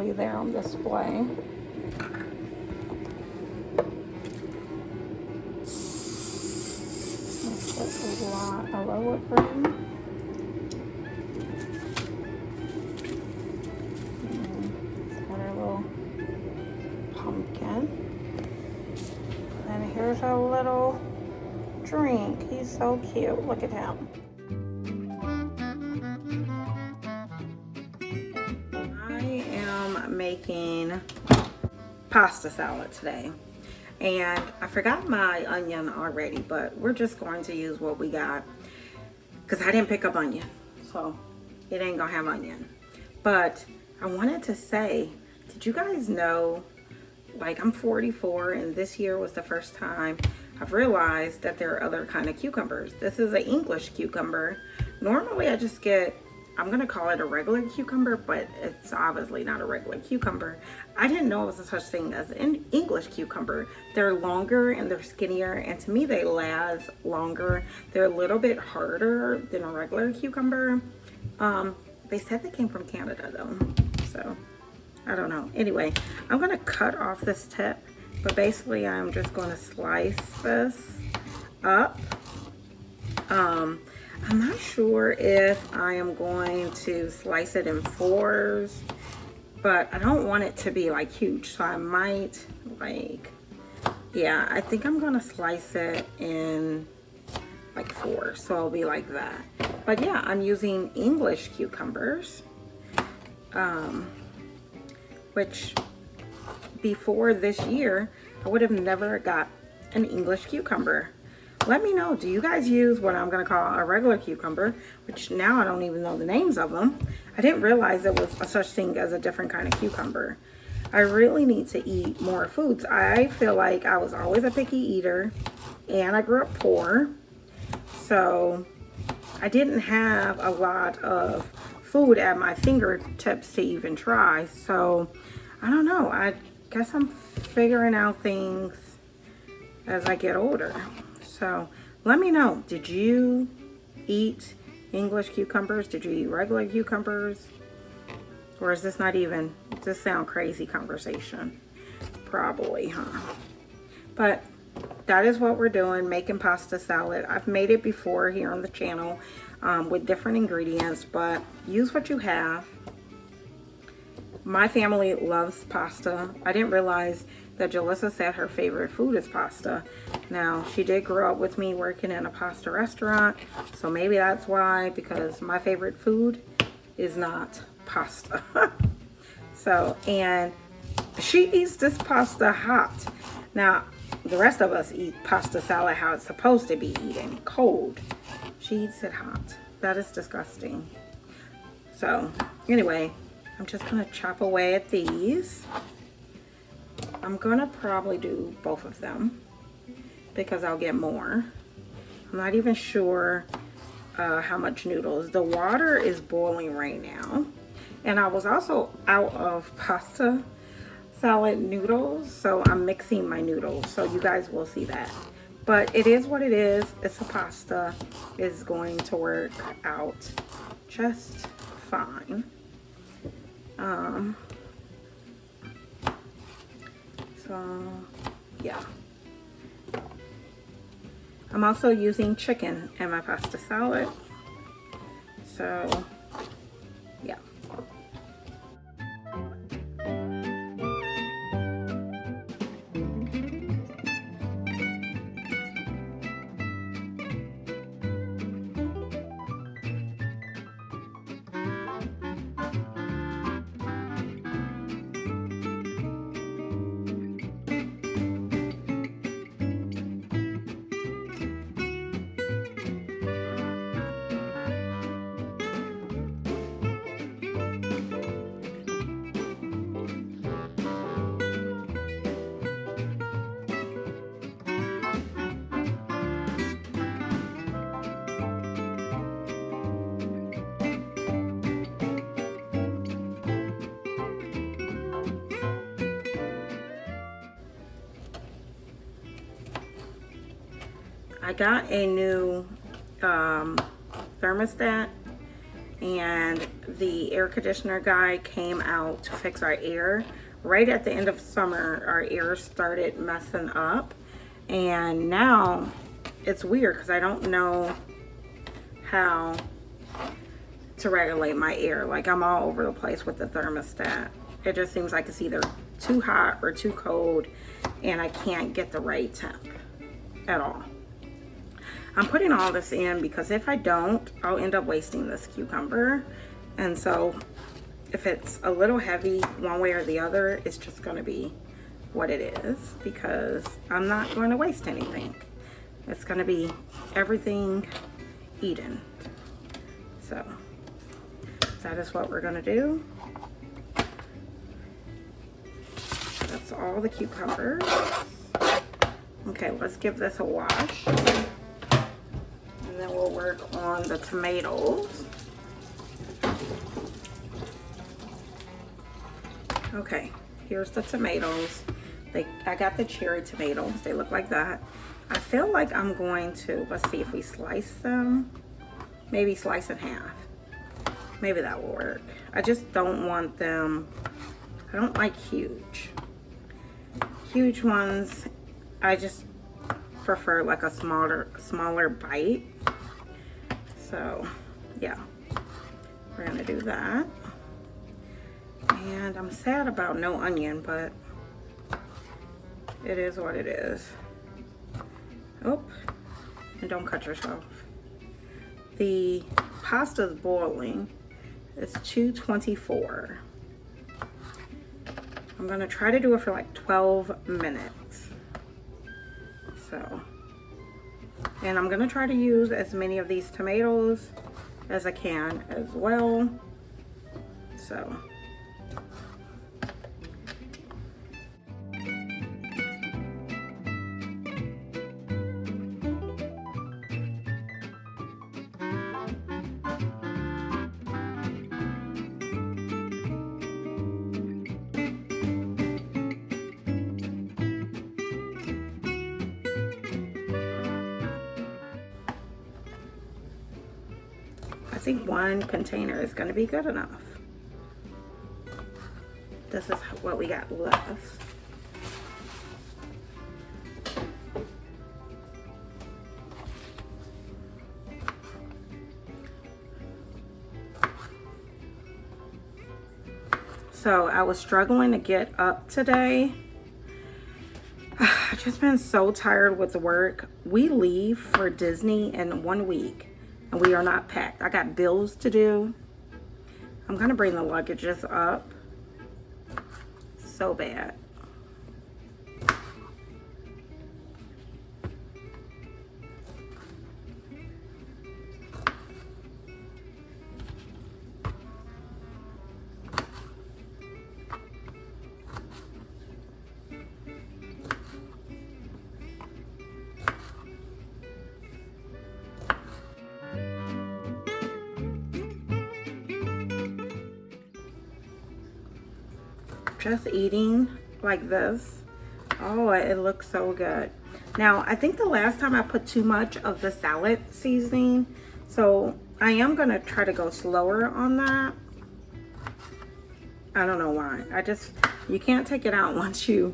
properly there on display. That's a lot of whipped cream. Let's add a little pumpkin. And here's our little drink. He's so cute. Look at him. I am making pasta salad today. And I forgot my onion already, but we're just going to use what we got because I didn't pick up onion. So it ain't gonna have onion. But I wanted to say, did you guys know, like, I'm 44 and this year was the first time I've realized that there are other kind of cucumbers. This is an English cucumber. Normally I just get, I'm gonna call it a regular cucumber, but it's obviously not a regular cucumber. I didn't know it was a such thing as an English cucumber. They're longer and they're skinnier, and to me they last longer. They're a little bit harder than a regular cucumber. They said they came from Canada though, so I don't know. Anyway, I'm gonna cut off this tip, but basically I'm just gonna slice this up. I'm not sure if I am going to slice it in fours, but I don't want it to be like huge, so I might, like, yeah, I think I'm gonna slice it in like fours, so it'll be like that. But yeah, I'm using English cucumbers, which before this year I would have never got an English cucumber. Let me know, do you guys use what I'm gonna call a regular cucumber, which now I don't even know the names of them. I didn't realize there was a such thing as a different kind of cucumber. I really need to eat more foods. I feel like I was always a picky eater and I grew up poor. So I didn't have a lot of food at my fingertips to even try. So I don't know, I guess I'm figuring out things as I get older. So let me know, did you eat English cucumbers? Did you eat regular cucumbers? Or is this not even, does this sound crazy conversation? Probably, huh? But that is what we're doing, making pasta salad. I've made it before here on the channel with different ingredients, but use what you have. My family loves pasta. I didn't realize that Jalissa said her favorite food is pasta. Now, she did grow up with me working in a pasta restaurant, so maybe that's why, because my favorite food is not pasta. So, and she eats this pasta hot. Now, the rest of us eat pasta salad how it's supposed to be eaten, cold. She eats it hot. That is disgusting. So, anyway, I'm just gonna chop away at these. I'm gonna probably do both of them because I'll get more. I'm not even sure how much noodles. The water is boiling right now. And I was also out of pasta salad noodles, so I'm mixing my noodles, so you guys will see that. But it is what it is. It's a pasta. It's going to work out just fine. So yeah, I'm also using chicken in my pasta salad, so yeah. I got a new thermostat, and the air conditioner guy came out to fix our air. Right at the end of summer, our air started messing up, and now it's weird because I don't know how to regulate my air. Like, I'm all over the place with the thermostat. It just seems like it's either too hot or too cold, and I can't get the right temp at all. I'm putting all this in because if I don't, I'll end up wasting this cucumber. And so if it's a little heavy one way or the other, it's just going to be what it is, because I'm not going to waste anything. It's going to be everything eaten. So that is what we're going to do. That's all the cucumbers. Okay, let's give this a wash. And then we'll work on the tomatoes. Okay, here's the tomatoes. I got the cherry tomatoes. They look like that. I feel like I'm going to, let's see if we slice them. Maybe slice in half. Maybe that will work. I just don't want them, I don't like huge. Huge ones, I just prefer like a smaller bite. So yeah, we're gonna do that. And I'm sad about no onion, but it is what it is. Oh, and don't cut yourself. The pasta's boiling. It's 224. I'm gonna try to do it for like 12 minutes. So, and I'm gonna try to use as many of these tomatoes as I can as well. So. I think one container is going to be good enough. This is what we got left. So I was struggling to get up today. I've just been so tired with work. We leave for Disney in 1 week. And we are not packed. I got bills to do. I'm gonna bring the luggages up. So bad. Just eating like this. Oh, it looks so good. Now, I think the last time I put too much of the salad seasoning, so I am gonna try to go slower on that. I don't know why. You can't take it out once you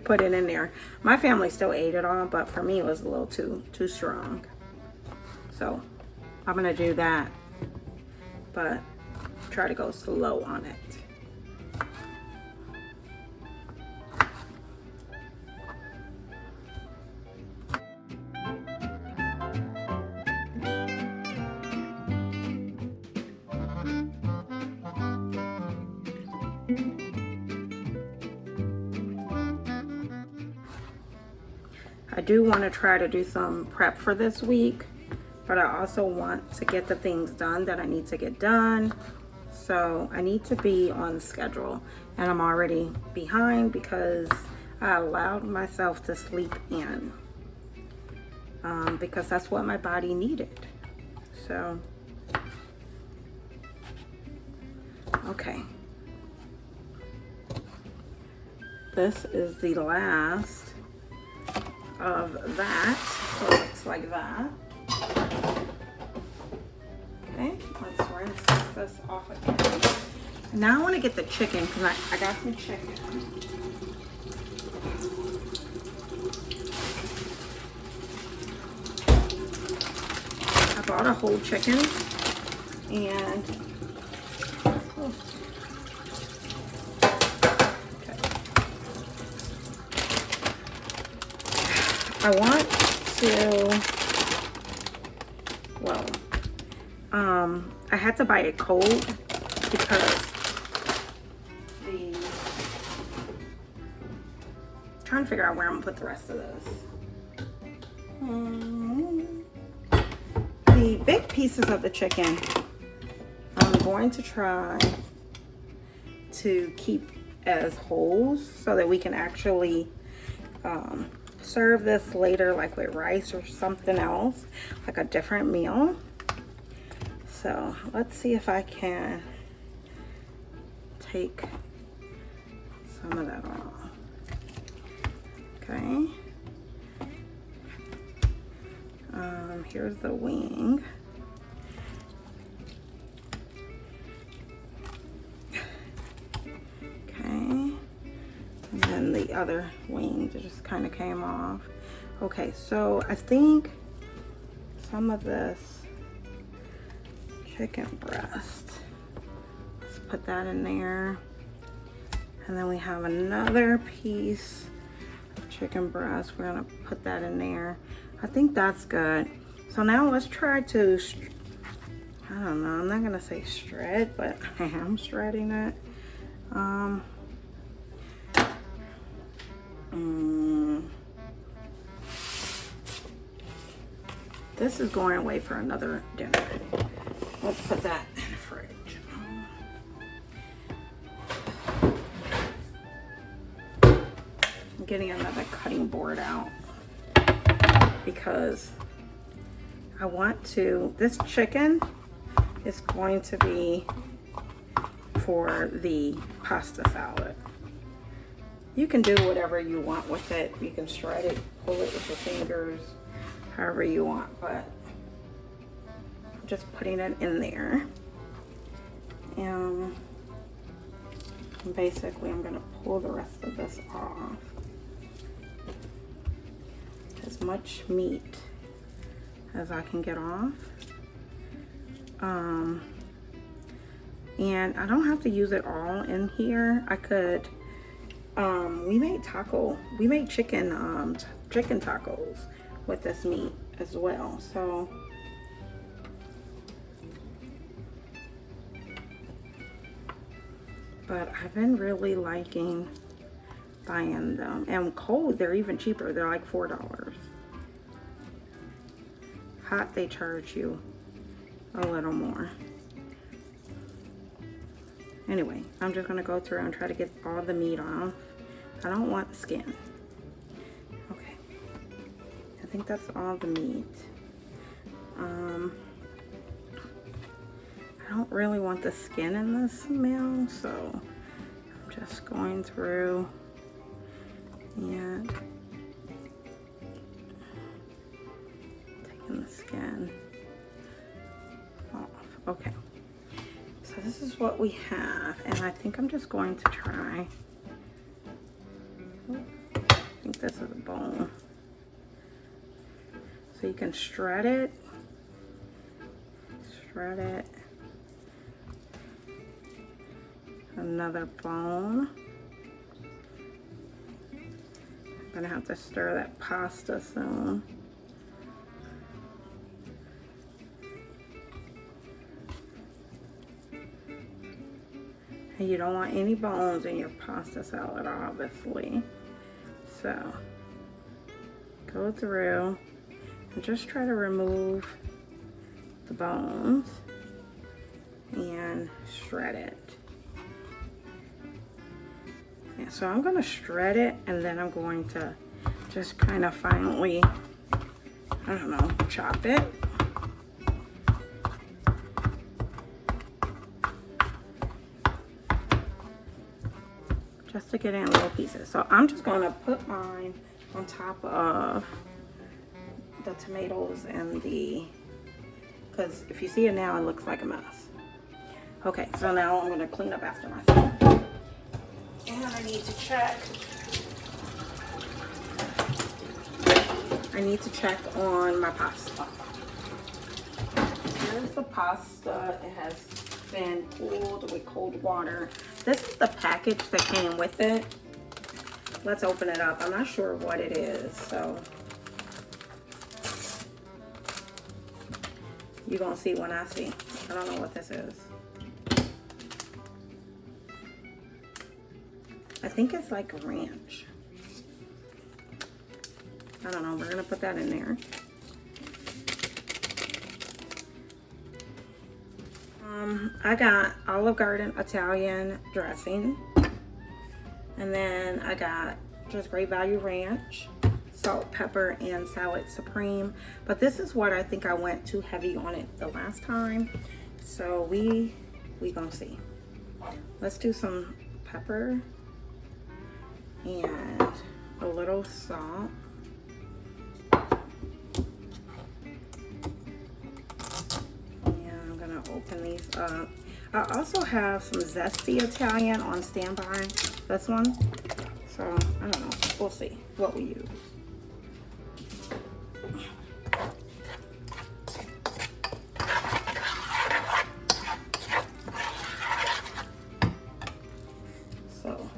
put it in there. My family still ate it all, but for me it was a little too strong. So I'm gonna do that, but try to go slow on it. I do want to try to do some prep for this week, but I also want to get the things done that I need to get done. So I need to be on schedule, and I'm already behind because I allowed myself to sleep in because that's what my body needed. So, okay. This is the last of that, so it looks like that. Okay, let's rinse. this off again. And now I want to get the chicken because I got some chicken. I bought a whole chicken and I want to, well, I had to buy it cold because trying to figure out where I'm gonna put the rest of this. The big pieces of the chicken, I'm going to try to keep as wholes so that we can actually serve this later, like with rice or something else, like a different meal. So let's see if I can take some of that off. Okay. Here's the wing. Okay. And then the other wing just kind of came off. Okay, so I think some of this chicken breast, let's put that in there. And then we have another piece of chicken breast. We're gonna put that in there. I think that's good. So now let's try to, I don't know, I'm not gonna say shred, but I am shredding it. This is going away for another dinner. Let's put that in the fridge. I'm getting another cutting board out because I want to, this chicken is going to be for the pasta salad. You can do whatever you want with it. You can shred it, pull it with your fingers, however you want, but I'm just putting it in there. And basically I'm gonna pull the rest of this off. As much meat as I can get off. And I don't have to use it all in here. I could, we made chicken tacos with this meat as well. So but I've been really liking buying them, and cold they're even cheaper. They're like $4. Hot they charge you a little more. Anyway, I'm just gonna go through and try to get all the meat off. I don't want skin. Okay, I think that's all the meat. I don't really want the skin in this meal, so I'm just going through and taking the skin off. Okay, so this is what we have, and I think I'm just going to try, I think this is a bone, so you can shred it, another bone. I'm gonna have to stir that pasta soon. And you don't want any bones in your pasta salad, obviously. So go through and just try to remove the bones and shred it. Yeah, so I'm gonna shred it, and then I'm going to just kind of finely, I don't know, chop it. Just to get it in little pieces. So I'm just gonna put mine on top of the tomatoes and the, because if you see it now, it looks like a mess. Okay, so now I'm going to clean up after myself. And I need to check. I need to check on my pasta. Here's the pasta. It has been cooled with cold water. This is the package that came with it. Let's open it up. I'm not sure what it is, so you're gonna see when I see. I don't know what this is. I think it's like ranch. I don't know. We're gonna put that in there. I got Olive Garden Italian dressing, and then I got just Great Value Ranch, salt, pepper, and salad supreme. But this is what I think I went too heavy on it the last time, so we gonna see. Let's do some pepper and a little salt. Open these up. I also have some zesty Italian on standby, this one. So I don't know, we'll see what we use. So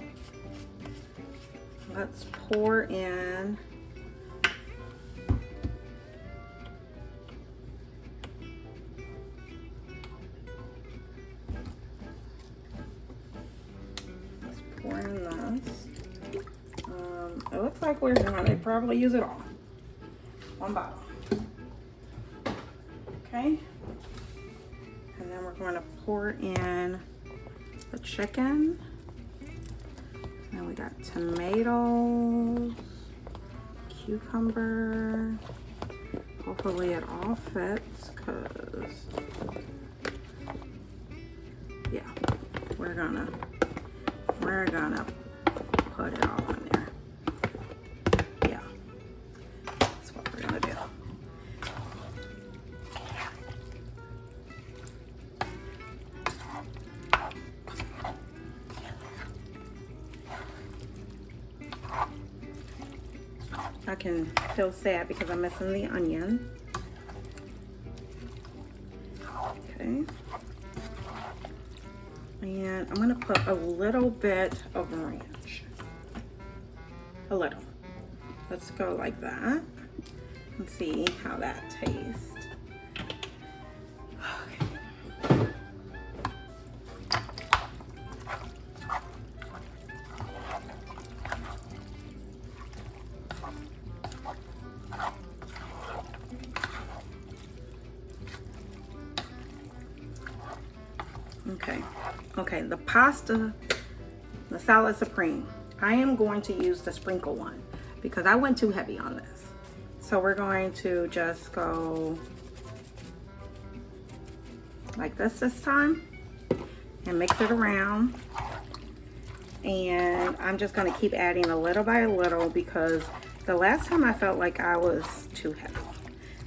let's pour in this. It looks like we're gonna probably use it all. One bottle. Okay. And then we're going to pour in the chicken. And we got tomatoes, cucumber. Hopefully it all fits, because yeah, we're gonna put it all in there. Yeah, that's what we're gonna do. I can feel sad because I'm missing the onion. Okay. And I'm gonna put a little bit of ranch. A little. Let's go like that and see how that tastes. Okay, the pasta, the salad supreme, I am going to use the sprinkle one because I went too heavy on this. So we're going to just go like this time and mix it around. And I'm just going to keep adding a little by a little because the last time I felt like I was too heavy.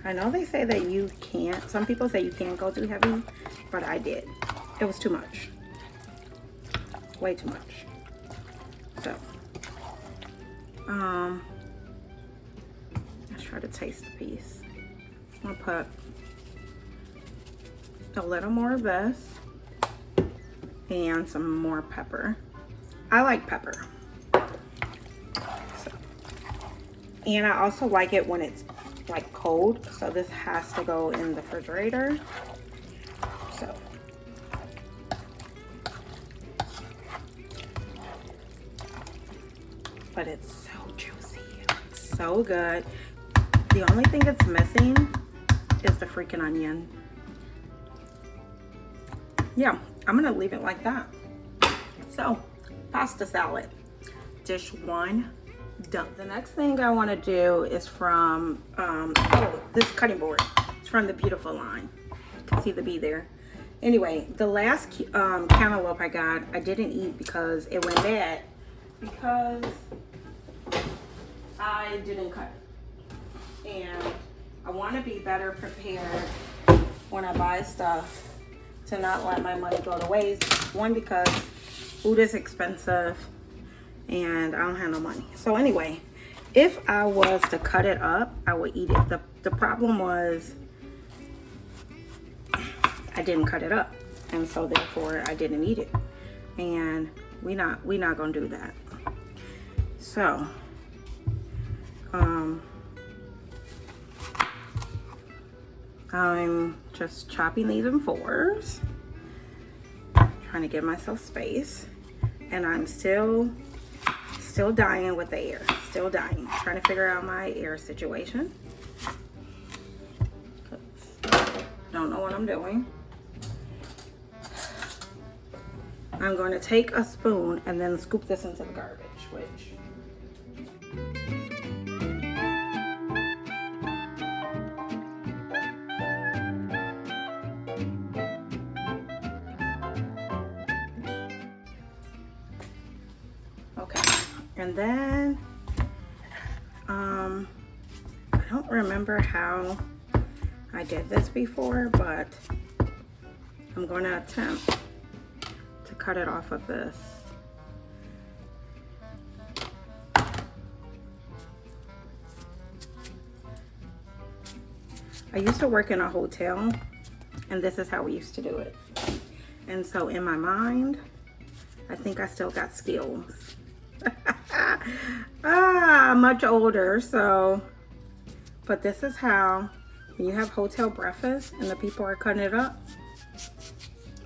I know they say that you can't, some people say you can't go too heavy, but I did. It was too much. Way too much. So, let's try to taste the piece. I'm gonna put a little more of this and some more pepper. I like pepper. So, and I also like it when it's like cold, so this has to go in the refrigerator. So, but it's so juicy, so good. The only thing it's missing is the freaking onion. Yeah, I'm gonna leave it like that. So, pasta salad, dish one, done. The next thing I wanna do is from, this cutting board. It's from the Beautiful line. You can see the bee there. Anyway, the last cantaloupe I got, I didn't eat because it went bad. Because I didn't cut it. And I want to be better prepared when I buy stuff to not let my money go to waste. One, because food is expensive and I don't have no money. So anyway, if I was to cut it up, I would eat it. The problem was I didn't cut it up, and so therefore I didn't eat it. And we not gonna do that. So I'm just chopping these in fours, trying to give myself space, and I'm still dying with the air, still dying, trying to figure out my air situation. Don't know what I'm doing. I'm going to take a spoon and then scoop this into the garbage, okay. And then I don't remember how I did this before, but I'm going to attempt to cut it off of this. I used to work in a hotel, and this is how we used to do it. And so in my mind, I think I still got skills. I'm much older, so, but this is how, when you have hotel breakfast and the people are cutting it up,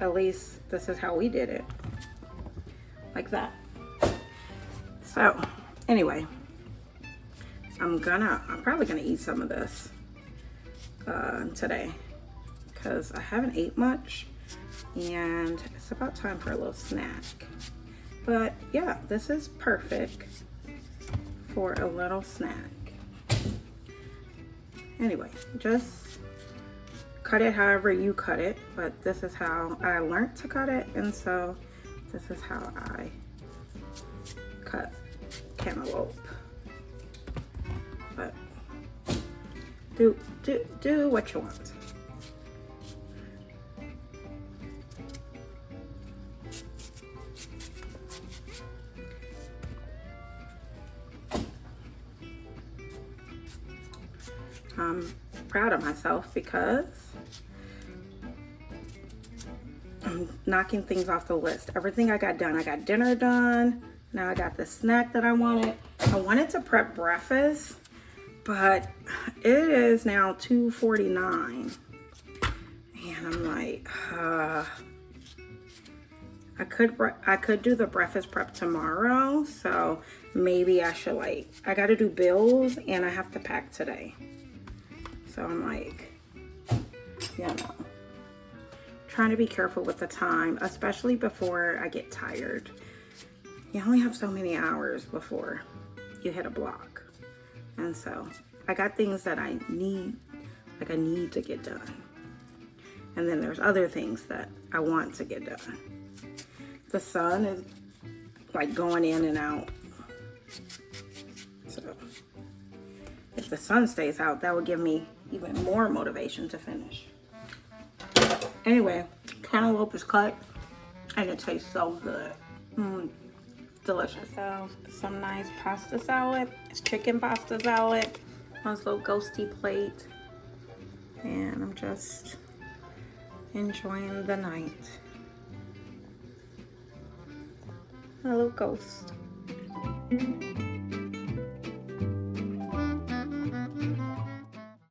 at least this is how we did it, like that. So anyway, I'm probably gonna eat some of this today, because I haven't ate much and it's about time for a little snack. But yeah, this is perfect for a little snack. Anyway, just cut it however you cut it, but this is how I learned to cut it, and so this is how I cut cantaloupe. But do what you want. I'm proud of myself because I'm knocking things off the list. Everything I got done. I got dinner done. Now I got the snack that I wanted. I wanted to prep breakfast, but it is now 2:49. And I'm like, I could do the breakfast prep tomorrow. So maybe I should, I got to do bills and I have to pack today. So I'm like, trying to be careful with the time, especially before I get tired. You only have so many hours before you hit a block. And so I got things that I need to get done. And then there's other things that I want to get done. The sun is going in and out. So if the sun stays out, that would give me even more motivation to finish. Anyway, cantaloupe is cut and it tastes so good. Delicious. So some nice pasta salad. It's chicken pasta salad on this little ghosty plate. And I'm just enjoying the night. A little ghost.